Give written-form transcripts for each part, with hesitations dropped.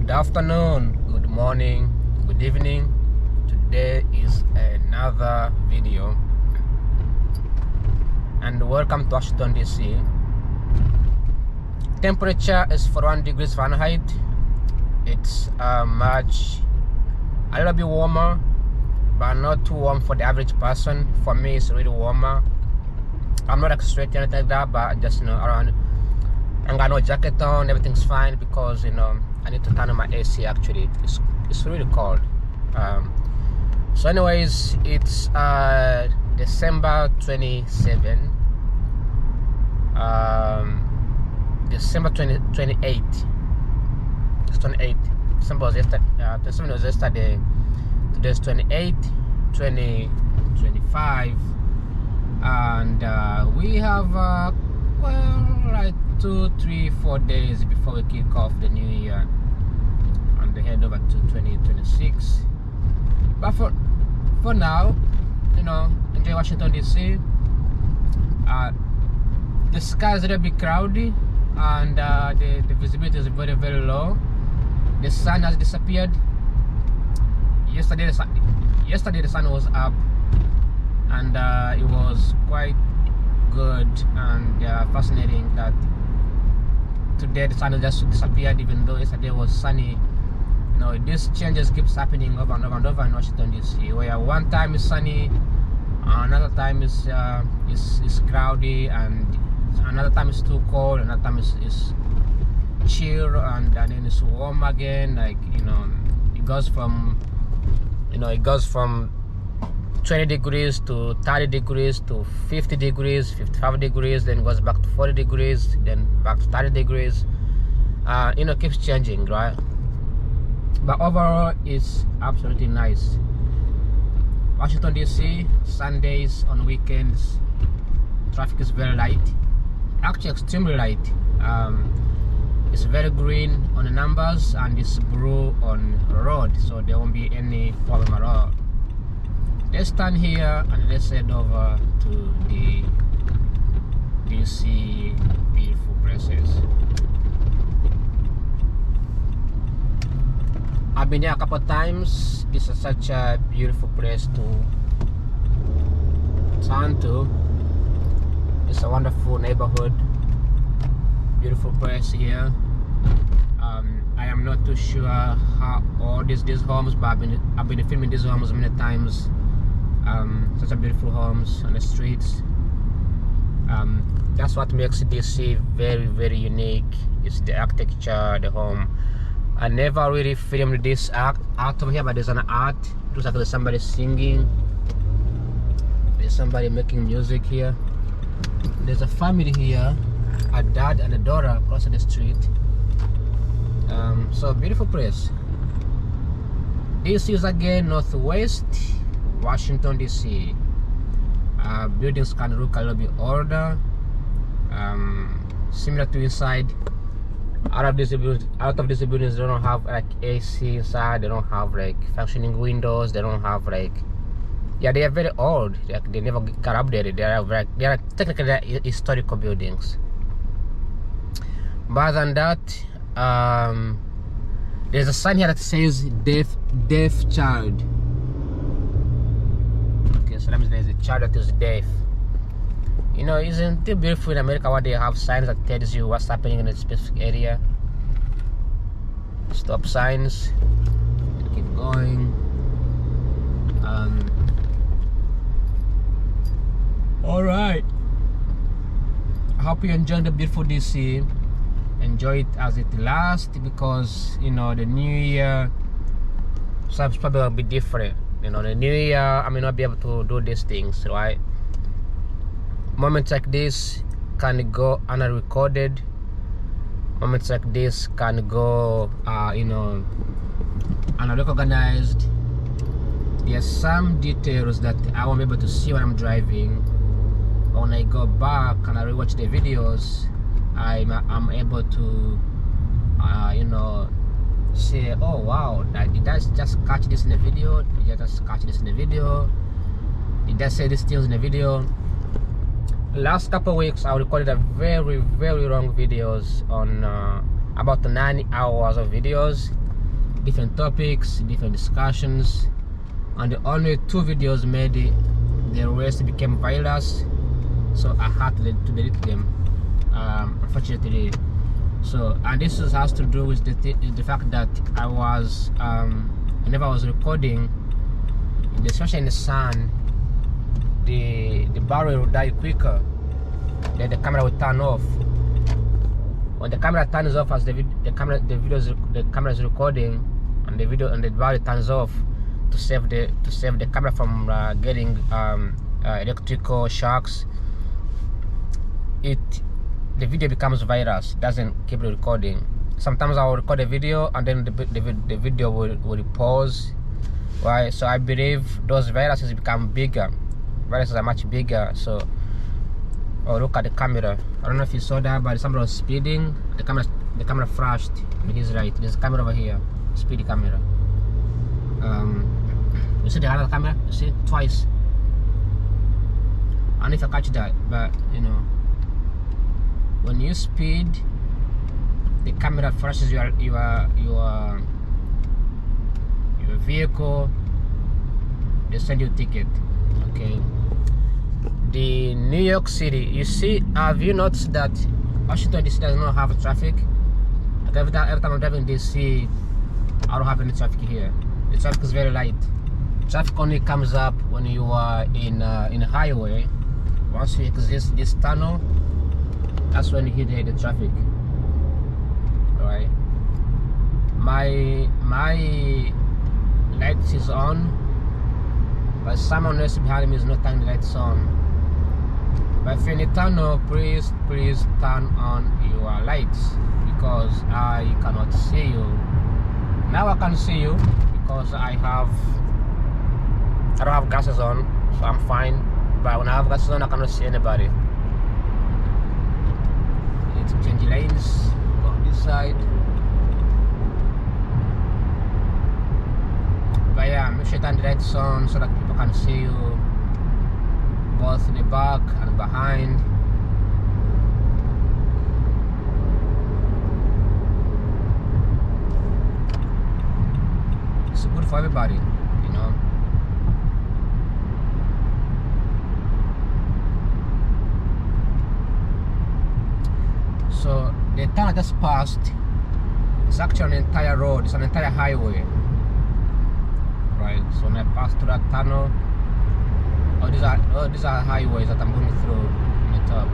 Good afternoon, good morning, good evening. Today is another video, and welcome to Washington DC. Temperature is 41 degrees Fahrenheit. It's much a little bit warmer, but not too warm for the average person. For me, it's really warmer. I'm not extracting anything like that, but just around. I got no jacket on. Everything's fine because I need to turn on my AC. Actually, it's really cold. So anyways, it's December 27. December 28. It's 28. December was yesterday. December was yesterday. Today's 28, 2025, and we have like 2, 3, 4 days before we kick off the new year and head over to 2026. But for now, enjoy Washington DC. The sky is a little bit cloudy, and the visibility is very, very low. The sun has disappeared. Yesterday the sun was up, and it was quite good and fascinating that today the sun has just disappeared, even though yesterday was sunny. These changes keeps happening over and over and over in Washington DC, where one time is sunny, another time is cloudy, and another time is too cold, another time is chill, and then it's warm again. It goes from 20 degrees to 30 degrees to 50 degrees, 55 degrees, then goes back to 40 degrees, then back to 30 degrees. Keeps changing, right? But overall, it's absolutely nice. Washington DC, Sundays, on weekends, traffic is very light, actually extremely light. It's very green on the numbers, and it's blue on the road, so there won't be any problem at all. Let's stand here and let's head over to the DC beautiful places. I've been there a couple of times. It's such a beautiful place to turn to. It's a wonderful neighborhood, beautiful place here. I am not too sure how old is these homes, but I've been filming these homes many times. Such a beautiful homes on the streets. That's what makes DC very, very unique. It's the architecture, the home. I never really filmed this art over here, but there's an art. It looks like there's somebody singing. There's somebody making music here. There's a family here, a dad and a daughter across the street. So beautiful place. This is again Northwest Washington DC. Buildings can look a little bit older, similar to inside. Out of these buildings, they don't have like AC inside. They don't have like functioning windows. They don't have they are very old. They never got updated. They are technically historical buildings. But other than that, there's a sign here that says deaf child. Okay, so that means there's a child that is deaf. Isn't it beautiful in America where they have signs that tells you what's happening in a specific area? Stop signs. Keep going. Alright. I hope you enjoyed the beautiful DC. Enjoy it as it lasts, because the new year is probably gonna be different. The new year I may not be able to do these things, right? Moments like this can go unrecorded. Moments like this can go unrecognized. There's some details that I won't be able to see when I'm driving. When I go back and I rewatch the videos, I'm able to say, oh wow, did I just catch this in the video? Did I just catch this in the video? Did I say these things in the video? Last couple of weeks I recorded a very, very long videos on about 9 hours of videos, different topics, different discussions, and the only 2 videos made the rest became virus, so I had to delete them, unfortunately. So, and this has to do with the fact that I was whenever I was recording, especially in the sun, the battery will die quicker, then the camera will turn off. When the camera turns off, as the camera is recording, and the battery turns off, to save the camera from getting electrical shocks, the video becomes virus, doesn't keep recording. Sometimes I will record a video and then the video will pause, right? So I believe those viruses become bigger. Viruses are much bigger. So, oh, look at the camera. I don't know if you saw that, but somebody was speeding. The camera flashed on his right. There's a camera over here, speedy camera. You see the other camera? You see it twice. I don't know if I catch that, but you know, when you speed, the camera flashes your vehicle. They send you a ticket. Okay. The New York City, you see, have you noticed that Washington DC does not have traffic? Like every time I'm driving DC, I don't have any traffic here. The traffic is very light. Traffic only comes up when you are in a highway. Once you exit this tunnel, that's when you hit the traffic. Alright. My light is on, but someone else behind me is not turning the lights on. But if you're in the tunnel, please turn on your lights, because I cannot see you. Now I can see you because I don't have glasses on, so I'm fine. But when I have glasses on, I cannot see anybody. Need to change lanes. Go on this side. But yeah, make sure you turn the lights on so that people can see you, both in the back and behind. It's good for everybody, you know. So the tunnel I just passed, it's actually an entire road, it's an entire highway. Right, so when I pass through that tunnel, these are highways that I'm going through on the top.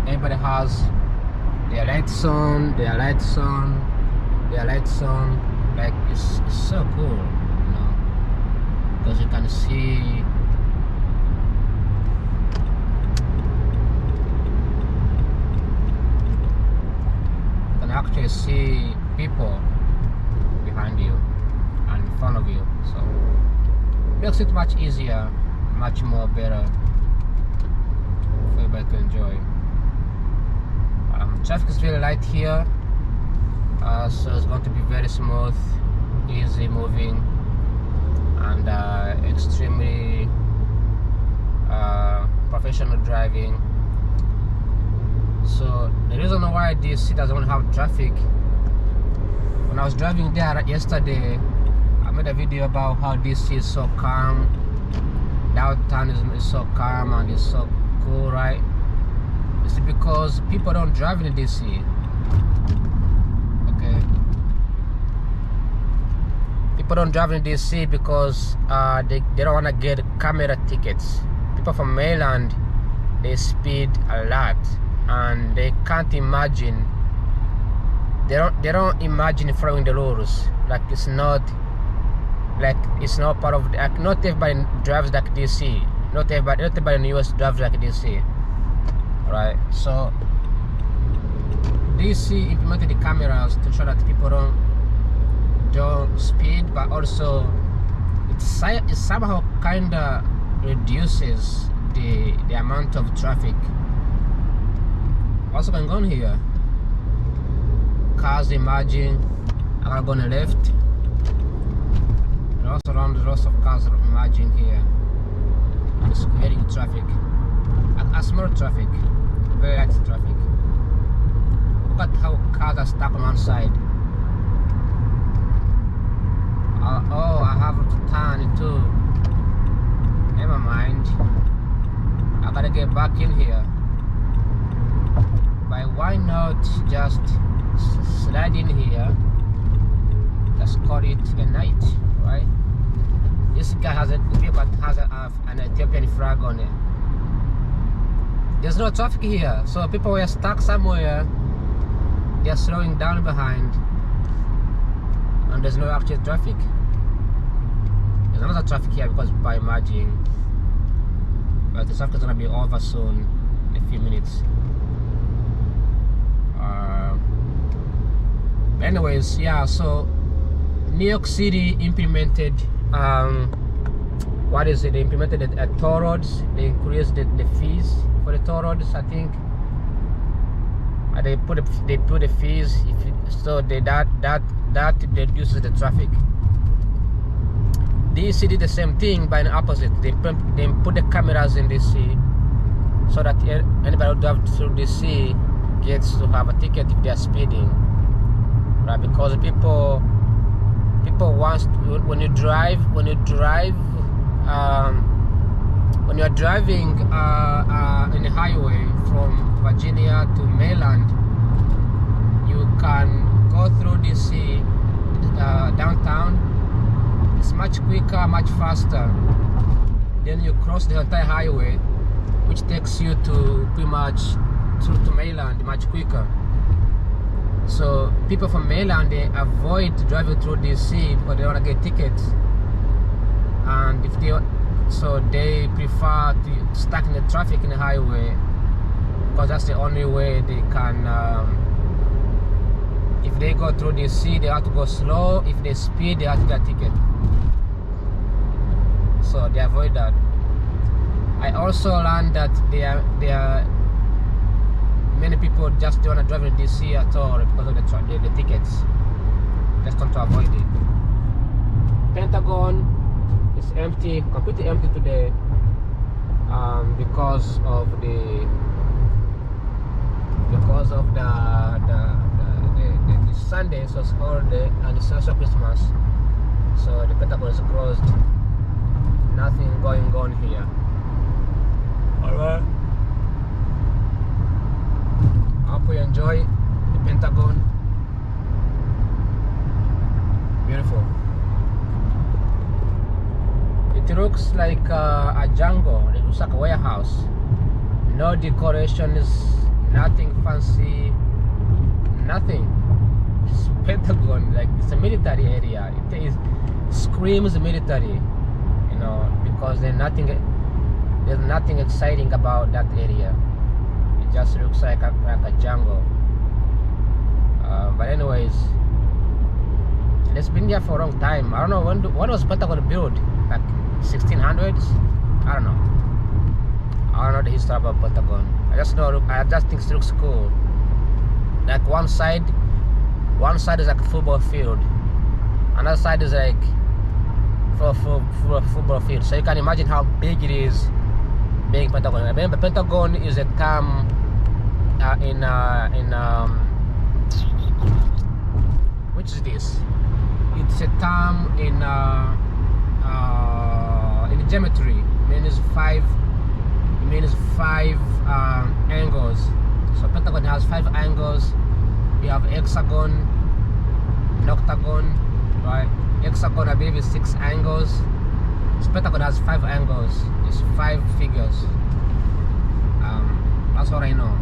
Everybody has their lights on, like it's so cool, you know, because you can see actually see people behind you and in front of you, so it makes it much easier, much more better for everybody to enjoy. Traffic is really light here, so it's going to be very smooth, easy moving, and extremely professional driving. So the reason why DC doesn't have traffic, when I was driving there yesterday, I made a video about how DC is so calm, downtown is so calm and it's so cool, right? It's because people don't drive in DC. Okay, people don't drive in DC because they don't want to get camera tickets. People from Maryland, they speed a lot, and they can't imagine. They don't imagine following the rules. Like it's not part of. Like not everybody drives like DC. Not everybody in the US drives like DC. Right, so DC implemented the cameras to show that people don't speed, but also it's somehow kinda reduces the amount of traffic. What's going on here? Cars emerging. I gotta go on the left. And also around lots of cars emerging here. And it's creating traffic. A small traffic. Very light traffic. Look at how cars are stuck on one side. Oh, I have to turn it too. Never mind. I gotta get back in here. But why not just slide in here? Just call it a night, right? This guy has an Ethiopian flag on it. There's no traffic here, so people were stuck somewhere. They're slowing down behind, and there's no actual traffic. There's another traffic here because by merging, but the traffic is gonna be over soon, in a few minutes. Anyways, yeah. So New York City implemented what is it? They implemented at toll roads. They increased the fees for the toll roads, I think. They put the fees so that reduces the traffic. DC did the same thing, but in the opposite. They put the cameras in DC so that anybody who drives through DC gets to have a ticket if they are speeding, right? Because people want when you're driving in the highway from Virginia to Maryland, you can go through DC downtown. It's much quicker, much faster. Then you cross the entire highway, which takes you to pretty much through to Maryland much quicker. So people from Maryland, they avoid driving through DC because they want to get tickets, and they prefer to stuck in the traffic in the highway because that's the only way they can. If they go through DC, they have to go slow. If they speed, they have to get a ticket. So they avoid that. I also learned that there are many people just don't want to drive in DC at all because of the tickets. Just want to avoid it. Pentagon is empty, completely empty today, because of the Sunday, so it's holiday and it's also Christmas, so the Pentagon is closed. Nothing going on here. Alright. I hope you enjoy the Pentagon. Beautiful. It looks like a jungle. It looks like a warehouse. No decorations, nothing fancy, nothing. It's Pentagon, like it's a military area. It screams military, you know, because there's nothing exciting about that area. It just looks like a jungle. But anyways, it's been there for a long time. I don't know when was Pentagon built, like 1600s? I don't know the history about Pentagon. I just think it looks cool. Like one side is like a football field, another side is like for football field. So you can imagine how big it is, being Pentagon. I remember Pentagon is a term which is this? It's a term in geometry. It means five angles. So Pentagon has 5 angles. You have hexagon, an octagon, right? Hexagon, I believe, is 6 angles. So Pentagon has 5 angles. It's 5 figures. That's what I know.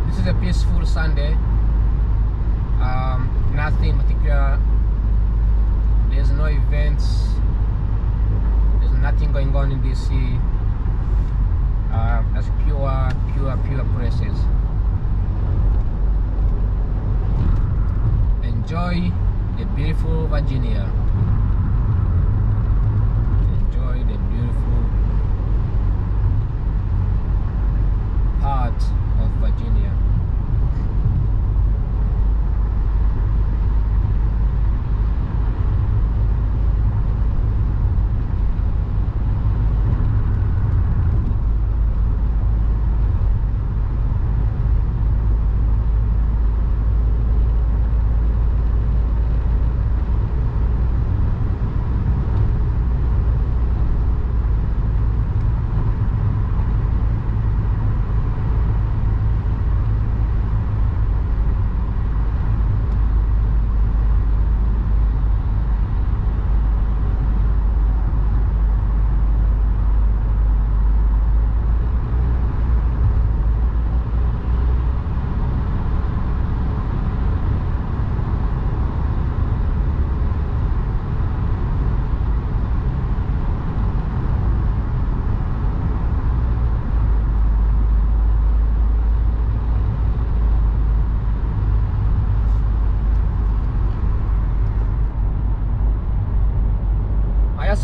This is a peaceful Sunday. Nothing particular. There's no events. There's nothing going on in DC. That's pure places. enjoy the beautiful Virginia. Enjoy the beautiful part of Virginia.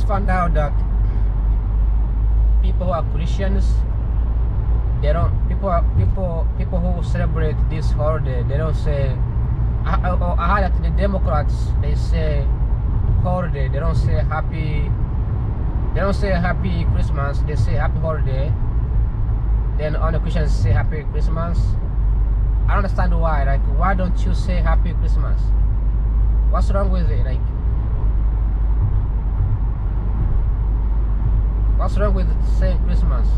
Found out that people who are Christians, they don't people who celebrate this holiday, they don't say I heard that the Democrats, they say holiday, they don't say happy Christmas, they say happy holiday. Then all the Christians say happy Christmas. I don't understand why. Like, why don't you say happy Christmas? What's wrong with it? Like, what's wrong with saying Christmas?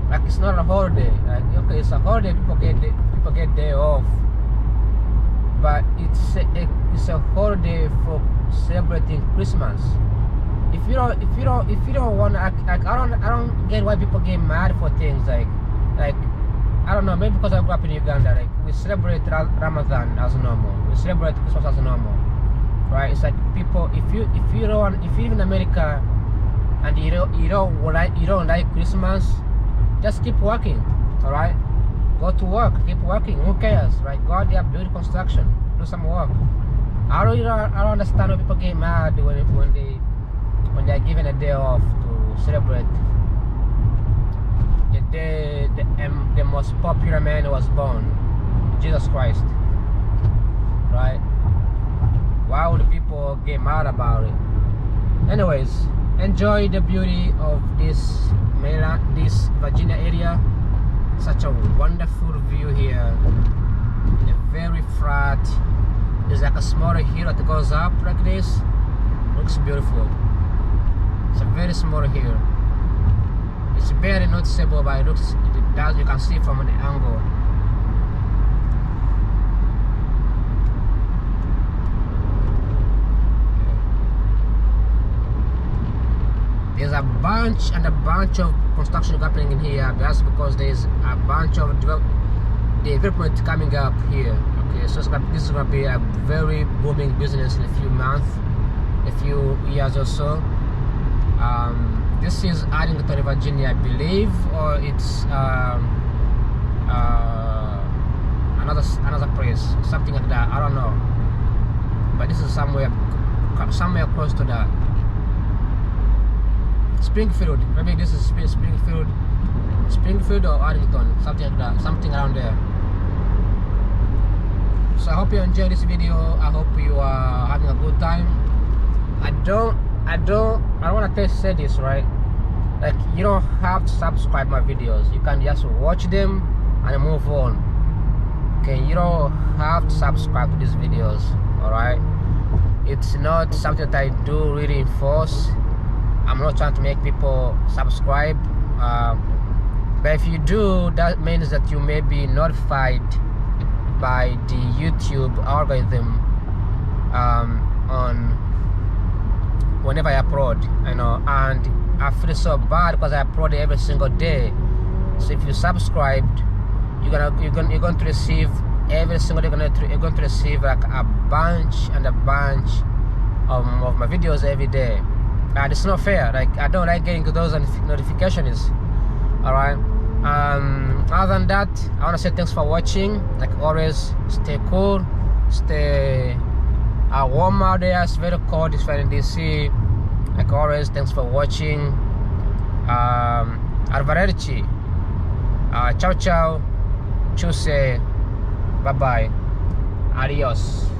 Like, it's not a holiday. Like, okay, it's a holiday. People get day off, but it's a holiday for celebrating Christmas. If you don't want to act, like, I don't get why people get mad for things like I don't know. Maybe because I grew up in Uganda. Like, we celebrate Ramadan as normal. We celebrate Christmas as normal, right? It's like people. If you live in America and you don't like Christmas, just keep working, all right? Go to work, keep working. Who cares, right? Go out there, build construction, do some work. I don't understand why people get mad when they're given a day off to celebrate the day the most popular man who was born, Jesus Christ, right? Why would people get mad about it? Anyways, enjoy the beauty of this Virginia area. Such a wonderful view here. In a very flat, there's like a smaller hill that goes up like this. Looks beautiful. It's a very small hill. It's barely noticeable, but you can see from an angle. There's a bunch of construction happening in here. That's because there's a bunch of development coming up here. Okay, so this is gonna be a very booming business in a few months, a few years or so. This is Arlington, Virginia, I believe, or it's another place, something like that. I don't know, but this is somewhere close to that. Springfield, maybe this is Springfield or Arlington, something like that, something around there. So I hope you enjoyed this video. I hope you are having a good time. I don't want to say this, right? Like, you don't have to subscribe my videos. You can just watch them and move on. Okay, you don't have to subscribe to these videos, all right? It's not something that I do really enforce. I'm not trying to make people subscribe, but if you do, that means that you may be notified by the YouTube algorithm on whenever I upload, you know. And I feel so bad because I upload every single day. So if you subscribed, you're going to receive every single day. You're going to receive like a bunch of my videos every day. And it's not fair. Like, I don't like getting those notifications. All right. Other than that, I want to say thanks for watching. Like always, stay cool, Stay warm out there. It's very cold. It's very DC. Like always, thanks for watching. Arrivederci. Ciao ciao. Chuse. Bye bye. Adios.